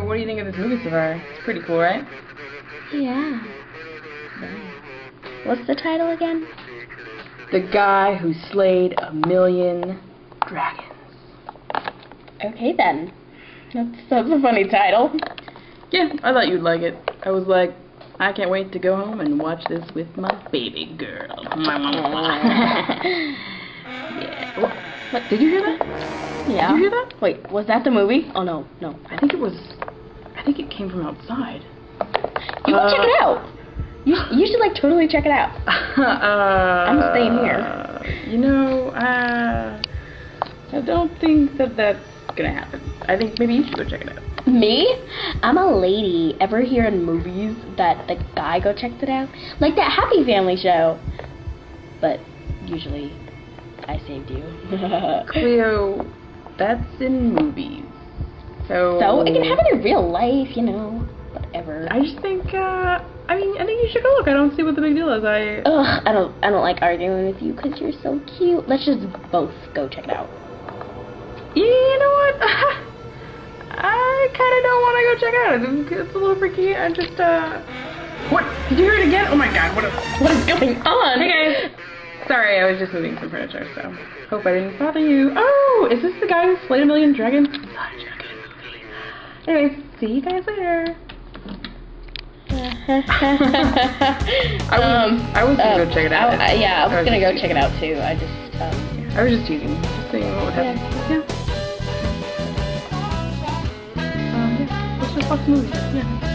what do you think of this movie so far? It's pretty cool, right? Yeah. What's the title again? The Guy Who Slayed 1,000,000 Dragons. Okay then. That's a funny title. Yeah, I thought you'd like it. I was like, I can't wait to go home and watch this with my baby girl. Yeah. What? Did you hear that? Yeah. Did you hear that? Wait, was that the movie? Oh no. I think it came from outside. You go check it out. You should like totally check it out. I'm staying here. You know, I don't think that's gonna happen. I think maybe you should go check it out. Me? I'm a lady. Ever hear in movies that the guy go checks it out? Like that Happy Family show. But usually I saved you. Cleo, that's in movies. So it can happen in real life, you know. Whatever. I just think I think you should go look. I don't see what the big deal is. Ugh, I don't like arguing with you because you're so cute. Let's just both go check it out. You know what? I kind of don't want to go check it out. It's a little freaky. I just What? Did you hear it again? Oh my god! What is going on? Hey guys. Sorry, I was just moving some furniture, so hope I didn't bother you. Oh, is this the guy who slayed 1,000,000 dragons? Such a good movie. Anyways, see you guys later. I was gonna go check it out. Yeah, I was gonna go check it out too. I was just teasing, just seeing what would happen. Yeah. Let's just watch the movie. Yeah.